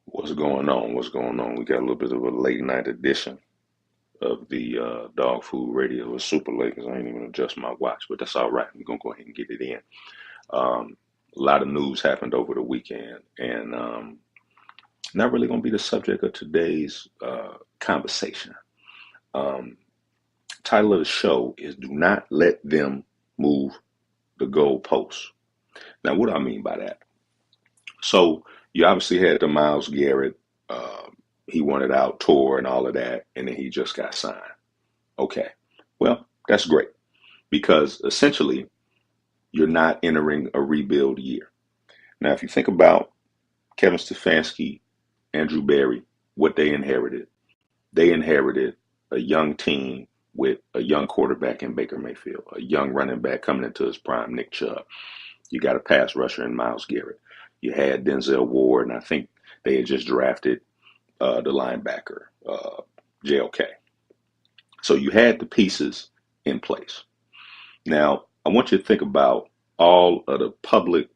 What's going on? What's going on? We got a little bit of a late night edition of the Dog Food Radio. It's super late because I ain't even adjust my watch, but that's all right. We're gonna go ahead and get it in. A lot of news happened over the weekend, and not really gonna be the subject of today's conversation. Um, Title of the show is "Do Not Let Them Move the Goalposts." Now, what do I mean by that? So you obviously had the Miles Garrett. Uh, he wanted out tour and all of that, and then he just got signed. Okay, well, that's great because essentially you're not entering a rebuild year. Now, if you think about Kevin Stefanski, Andrew Berry, what they inherited a young team with a young quarterback in Baker Mayfield, a young running back coming into his prime, Nick Chubb. You got a pass rusher in Miles Garrett. You had Denzel Ward, and I think they had just drafted the linebacker, JLK. So you had the pieces in place. Now, I want you to think about all of the public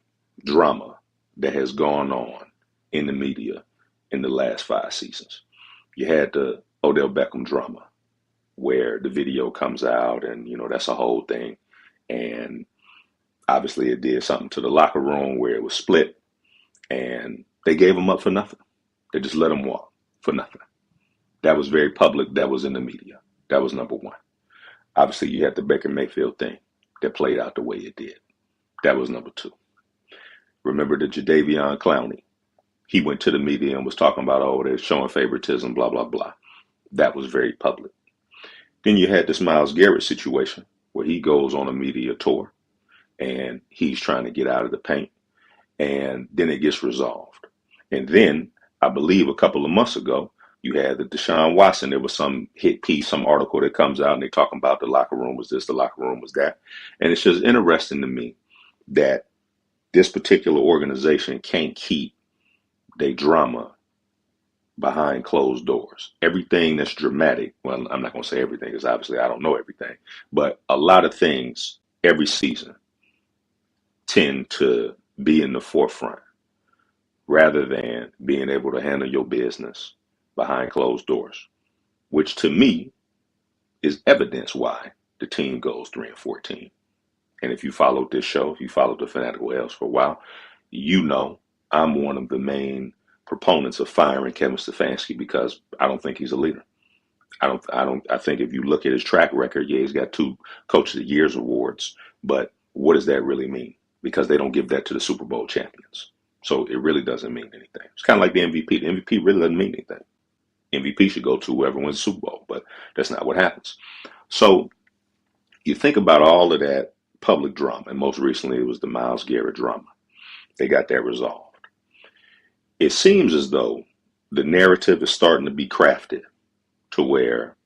drama that has gone on in the media in the last 5 seasons. You had the Odell Beckham drama where the video comes out and, that's a whole thing. And obviously it did something to the locker room where it was split and they gave him up for nothing. They just let him walk for nothing. That was very public. That was in the media. That was number one. Obviously, you had the Baker Mayfield thing that played out the way it did. That was number two. Remember the Jadeveon Clowney? He went to the media and was talking about, oh, they're showing favoritism, blah, blah, blah. That was very public. Then you had this Myles Garrett situation where he goes on a media tour and he's trying to get out of the paint, and then it gets resolved. And then I believe a couple of months ago, you had the Deshaun Watson. There was some hit piece, some article that comes out, and they talking about the locker room was this, the locker room was that. And it's just interesting to me that this particular organization can't keep their drama behind closed doors. Everything that's dramatic, well, I'm not going to say everything because obviously I don't know everything, but a lot of things every season tend to be in the forefront rather than being able to handle your business behind closed doors, which to me is evidence why the team goes 3-14. And if you followed this show, if you followed the Fanatical L's for a while, you know I'm one of the main proponents of firing Kevin Stefanski because I don't think he's a leader. I think if you look at his track record, yeah, he's got 2 Coach of the Year's awards, but what does that really mean? Because they don't give that to the Super Bowl champions. So it really doesn't mean anything. It's kind of like the MVP. The MVP really doesn't mean anything. MVP should go to whoever wins the Super Bowl, but that's not what happens. So you think about all of that public drama, and most recently it was the Myles Garrett drama. They got that resolved. It seems as though the narrative is starting to be crafted to where,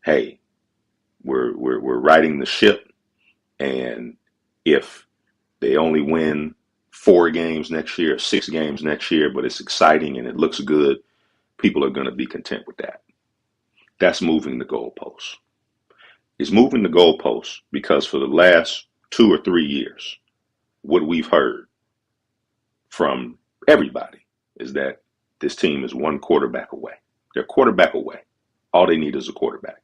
hey, we're riding the ship, and if they only win 4 games next year, 6 games next year, but it's exciting and it looks good, people are going to be content with that. That's moving the goalposts. It's moving the goalposts because for the last 2 or 3 years, what we've heard from everybody is that this team is one quarterback away. They're quarterback away. All they need is a quarterback.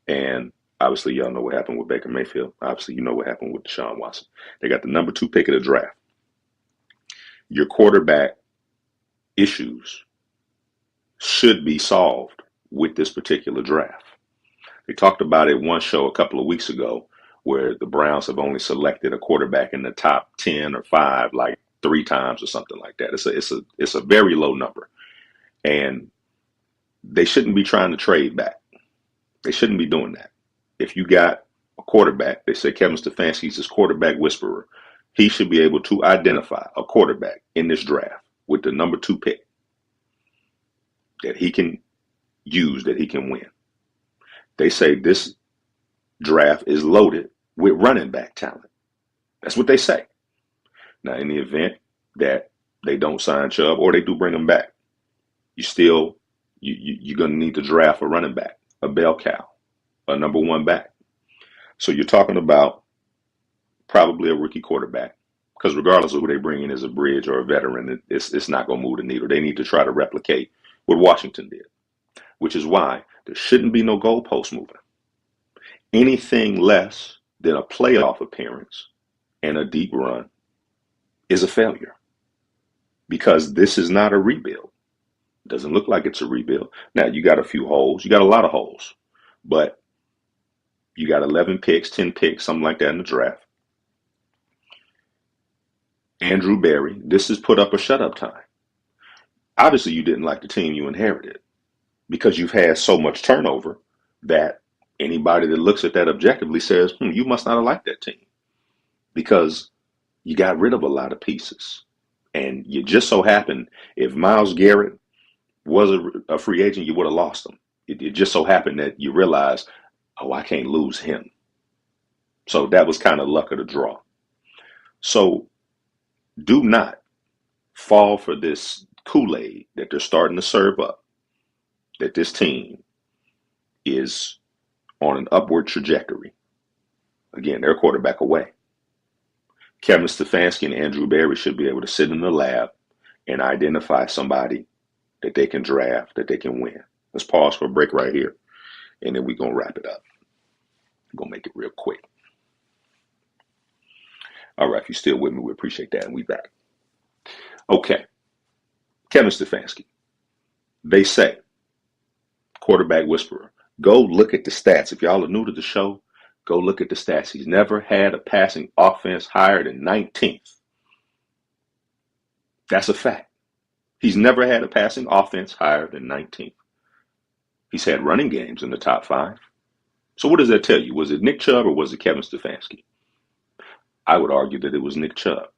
And obviously, y'all know what happened with Baker Mayfield. Obviously, you know what happened with Deshaun Watson. They got the number 2 pick of the draft. Your quarterback issues should be solved with this particular draft. They talked about it one show a couple of weeks ago where the Browns have only selected a quarterback in the top 10 or 5 like 3 times or something like that. It's a very low number. And they shouldn't be trying to trade back. They shouldn't be doing that. If you got a quarterback, they say Kevin Stefanski's his quarterback whisperer. He should be able to identify a quarterback in this draft with the number 2 pick that he can use, that he can win. They say this draft is loaded with running back talent. That's what they say. Now, in the event that they don't sign Chubb or they do bring him back, you're going to need to draft a running back, a bell cow, a number 1 back. So you're talking about probably a rookie quarterback. because regardless of who they bring in as a bridge or a veteran, it's not going to move the needle. They need to try to replicate what Washington did, which is why there shouldn't be no goalpost moving. Anything less than a playoff appearance and a deep run is a failure, because this is not a rebuild. It doesn't look like it's a rebuild. Now, you got a few holes. You got a lot of holes, but you got 11 picks, 10 picks, something like that in the draft. Andrew Berry, this is put up or shut up time. Obviously, you didn't like the team you inherited because you've had so much turnover that anybody that looks at that objectively says, you must not have liked that team, because you got rid of a lot of pieces. And you just so happened, if Myles Garrett was a free agent, you would have lost him. It just so happened that you realized, oh, I can't lose him. So that was kind of luck of the draw. So do not fall for this Kool-Aid that they're starting to serve up, that this team is on an upward trajectory. Again, they're a quarterback away. Kevin Stefanski and Andrew Berry should be able to sit in the lab and identify somebody that they can draft, that they can win. Let's pause for a break right here, and then we're going to wrap it up. I'm going to make it real quick. All right, if you're still with me, we appreciate that, and we back. Okay, Kevin Stefanski. They say, quarterback whisperer, go look at the stats. If y'all are new to the show, go look at the stats. He's never had a passing offense higher than 19th. That's a fact. He's never had a passing offense higher than 19th. He's had running games in the top 5. So what does that tell you? Was it Nick Chubb or was it Kevin Stefanski? I would argue that it was Nick Chubb.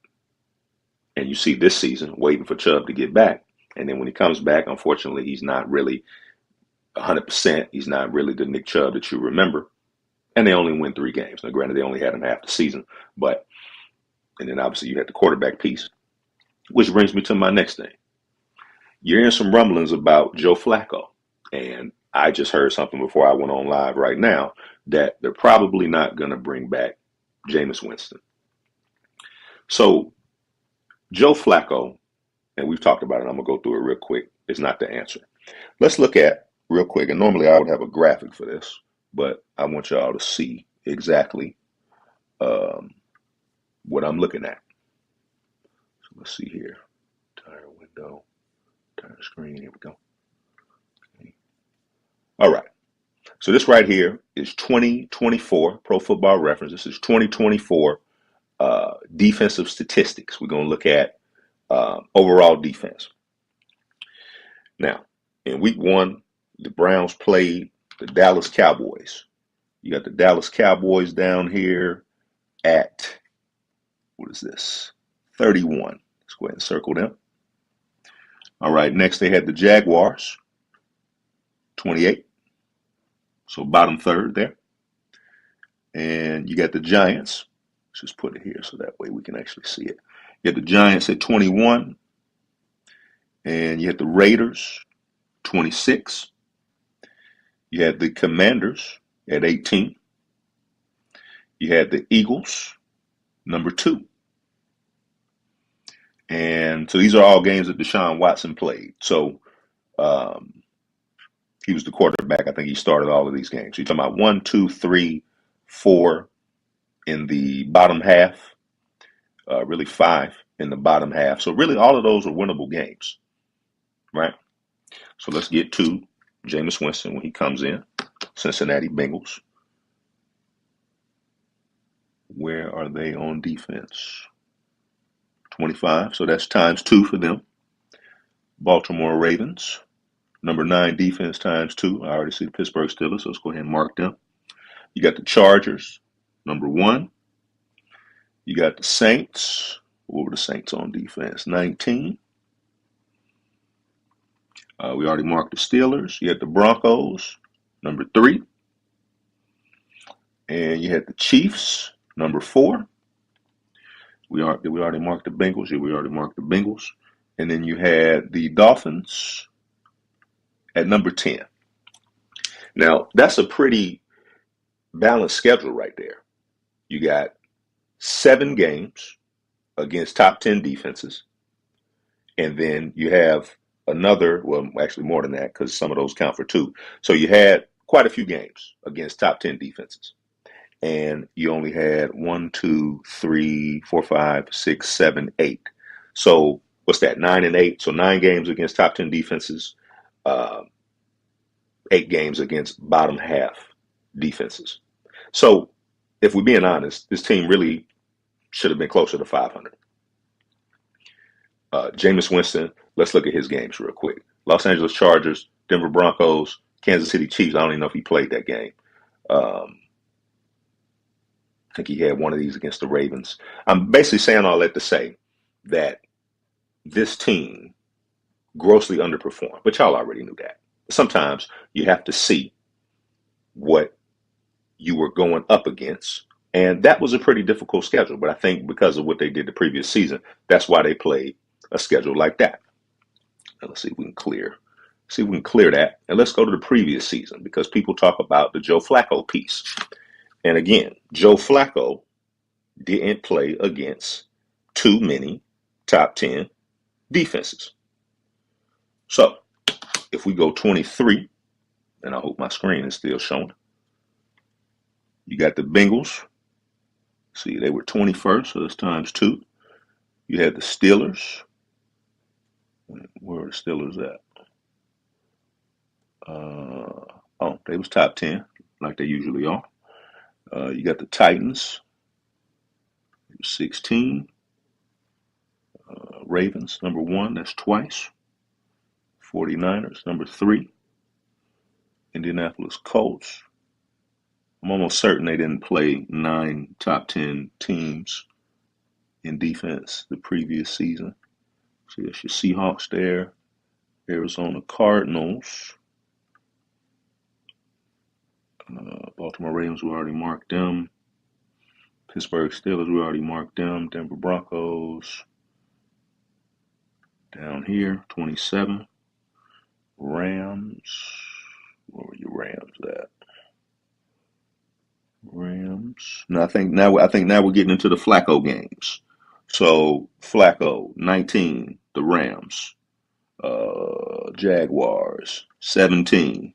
And you see this season waiting for Chubb to get back. And then when he comes back, unfortunately, he's not really 100%. He's not really the Nick Chubb that you remember. And they only win 3 games. Now, granted, they only had him half the season. And then obviously you had the quarterback piece, which brings me to my next thing. You're hearing some rumblings about Joe Flacco. And I just heard something before I went on live right now that they're probably not going to bring back Jameis Winston. So Joe Flacco, and we've talked about it, I'm going to go through it real quick, is not the answer. Let's look at real quick, and normally I would have a graphic for this, but I want y'all to see exactly what I'm looking at. So let's see here. Entire window, entire screen, here we go. Okay. All right. So this right here is 2024 Pro Football Reference. This is 2024 defensive statistics. We're going to look at overall defense. Now, in week 1, the Browns played the Dallas Cowboys. You got the Dallas Cowboys down here at, what is this? 31. Let's go ahead and circle them. All right, next they had the Jaguars, 28. So bottom third there. And you got the Giants. Let's just put it here so that way we can actually see it. You had the Giants at 21. And you had the Raiders, 26. You had the Commanders at 18. You had the Eagles, number 2. And so these are all games that Deshaun Watson played. So he was the quarterback. I think he started all of these games. So you're talking about 1, 2, 3, 4 in the bottom half, really 5 in the bottom half. So really all of those are winnable games, right? So let's get to Jameis Winston when he comes in. Cincinnati Bengals. Where are they on defense? 25, so that's times 2 for them. Baltimore Ravens, number 9 defense times 2. I already see the Pittsburgh Steelers, so let's go ahead and mark them. You got the Chargers, number 1. You got the Saints. What were the Saints on defense? 19. We already marked the Steelers. You had the Broncos, number 3. And you had the Chiefs, number 4. Did we already mark the Bengals? Yeah, we already marked the Bengals. And then you had the Dolphins at number 10. Now, that's a pretty balanced schedule right there. You got 7 games against top 10 defenses. And then you have another, well, actually more than that, because some of those count for two. So you had quite a few games against top 10 defenses. And you only had 1, 2, 3, 4, 5, 6, 7, 8. So what's that? 9 and 8. So 9 games against top 10 defenses, uh, 8 games against bottom half defenses. So if we're being honest, this team really should have been closer to 500. Jameis Winston, let's look at his games real quick. Los Angeles Chargers, Denver Broncos, Kansas City Chiefs. I don't even know if he played that game. I think he had one of these against the Ravens. I'm basically saying all that to say that this team grossly underperformed, but y'all already knew that. Sometimes you have to see what you were going up against. And that was a pretty difficult schedule. But I think because of what they did the previous season, that's why they played a schedule like that. Now let's see if we can clear that. And let's go to the previous season because people talk about the Joe Flacco piece. And again, Joe Flacco didn't play against too many top 10 defenses. So if we go 23, and I hope my screen is still showing, you got the Bengals. See, they were 21st, so that's times 2. You had the Steelers. Where are the Steelers at? They was top 10, like they usually are. You got the Titans, 16. Ravens, number 1, that's twice. 49ers, number 3. Indianapolis Colts. I'm almost certain they didn't play 9 top 10 teams in defense the previous season. See, there's your Seahawks there. Arizona Cardinals. Baltimore Ravens, we already marked them. Pittsburgh Steelers, we already marked them. Denver Broncos. Down here, 27. Rams. Where were your Rams at? Rams. No, I think now we're getting into the Flacco games. So Flacco, 19, the Rams. Jaguars, 17.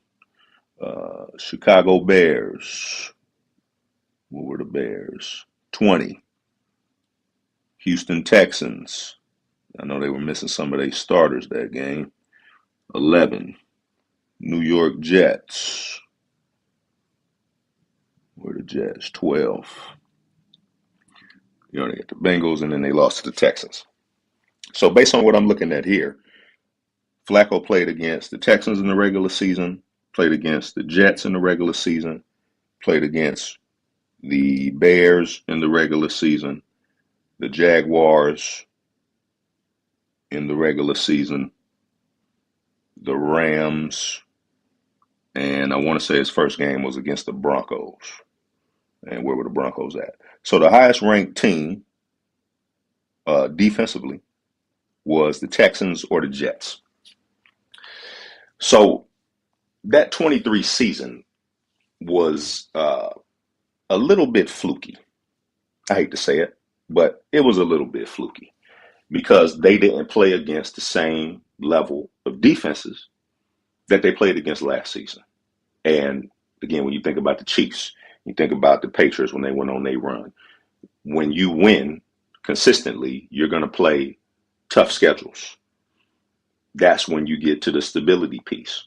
Chicago Bears. What were the Bears? 20. Houston Texans. I know they were missing some of their starters that game. 11. New York Jets. Where the Jets? 12. You know, they got the Bengals, and then they lost to the Texans. So based on what I'm looking at here, Flacco played against the Texans in the regular season, played against the Jets in the regular season, played against the Bears in the regular season, the Jaguars in the regular season, the Rams, and I want to say his first game was against the Broncos. And where were the Broncos at? So the highest ranked team defensively was the Texans or the Jets. So that 23 season was a little bit fluky. I hate to say it, but it was a little bit fluky because they didn't play against the same level of defenses that they played against last season. And again, when you think about the Chiefs, you think about the Patriots when they went on their run. When you win consistently, you're going to play tough schedules. That's when you get to the stability piece.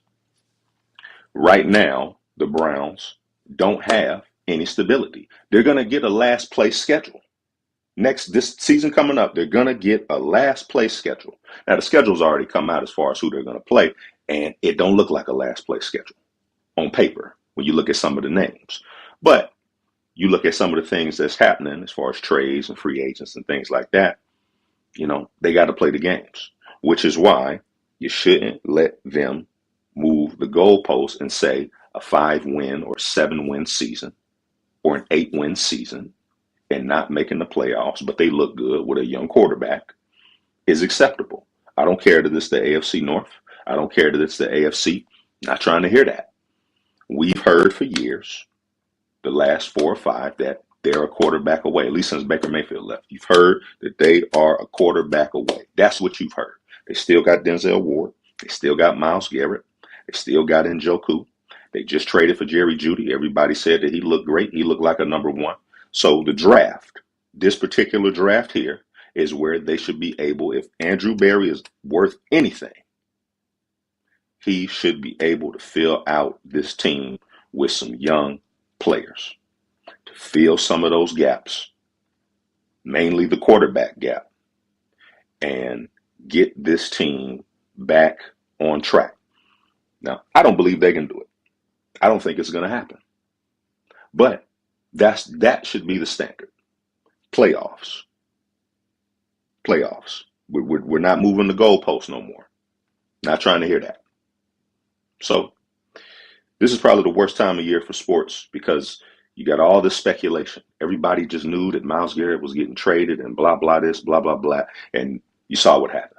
Right now, the Browns don't have any stability. They're going to get a last place schedule. This season coming up, they're going to get a last place schedule. Now, the schedule's already come out as far as who they're going to play, and it don't look like a last place schedule on paper when you look at some of the names. But you look at some of the things that's happening as far as trades and free agents and things like that, you know, they got to play the games, which is why you shouldn't let them move the goalposts and say a 5-win or 7-win season or an 8-win season and not making the playoffs, but they look good with a young quarterback is acceptable. I don't care that it's the AFC North. I don't care that it's the AFC. Not trying to hear that. We've heard for years, the last 4 or 5, that They're a quarterback away, at least since Baker Mayfield left. You've heard that they are a quarterback away. That's what you've heard. They still got Denzel Ward. They still got Myles Garrett. They still got Njoku. They just traded for Jerry Jeudy. Everybody said that he looked great. He looked like a number one. So the draft, this particular draft here, is where they should be able, if Andrew Berry is worth anything, he should be able to fill out this team with some young players to fill some of those gaps, mainly the quarterback gap, and get this team back on track. Now, I don't believe they can do it. I don't think it's going to happen. But that should be the standard. Playoffs. Playoffs. We're not moving the goalposts no more. Not trying to hear that. So this is probably the worst time of year for sports because you got all this speculation. Everybody just knew that Myles Garrett was getting traded and blah, blah, this, blah, blah, blah. And you saw what happened.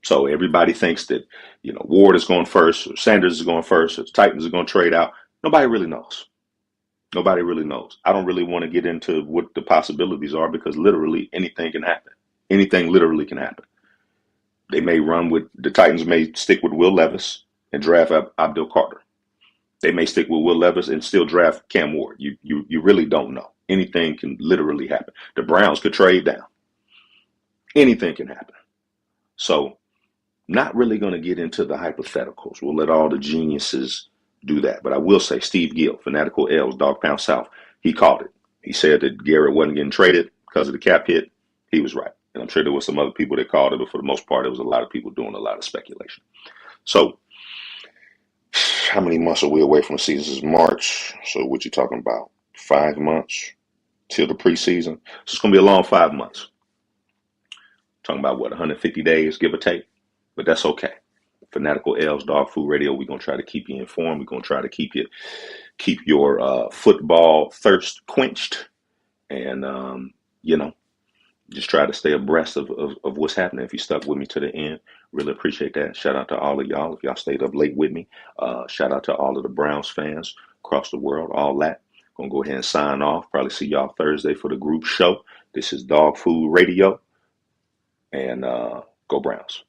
So everybody thinks that, Ward is going first, or Sanders is going first, or the Titans are going to trade out. Nobody really knows. Nobody really knows. I don't really want to get into what the possibilities are because literally anything can happen. Anything literally can happen. They may run with, the Titans may stick with Will Levis and draft Abdul Carter. They may stick with Will Levis and still draft Cam Ward. You really don't know. Anything can literally happen. The Browns could trade down. Anything can happen. So not really going to get into the hypotheticals. We'll let all the geniuses do that. But I will say Steve Gill, Fanatical L's, Dog Pound South, he called it. He said that Garrett wasn't getting traded because of the cap hit. He was right. And I'm sure there were some other people that called it, but for the most part, there was a lot of people doing a lot of speculation. So how many months are we away from the season? This is March. So what you talking about? 5 months till the preseason. So it's going to be a long 5 months. Talking about 150 days, give or take. But that's okay. Fanatical L's Dog Food Radio. We're gonna try to keep you informed. We're gonna try to keep your football thirst quenched, and just try to stay abreast of what's happening. If you stuck with me to the end, really appreciate that. Shout out to all of y'all if y'all stayed up late with me. Shout out to all of the Browns fans across the world. All that. Gonna go ahead and sign off. Probably see y'all Thursday for the group show. This is Dog Food Radio, and go Browns.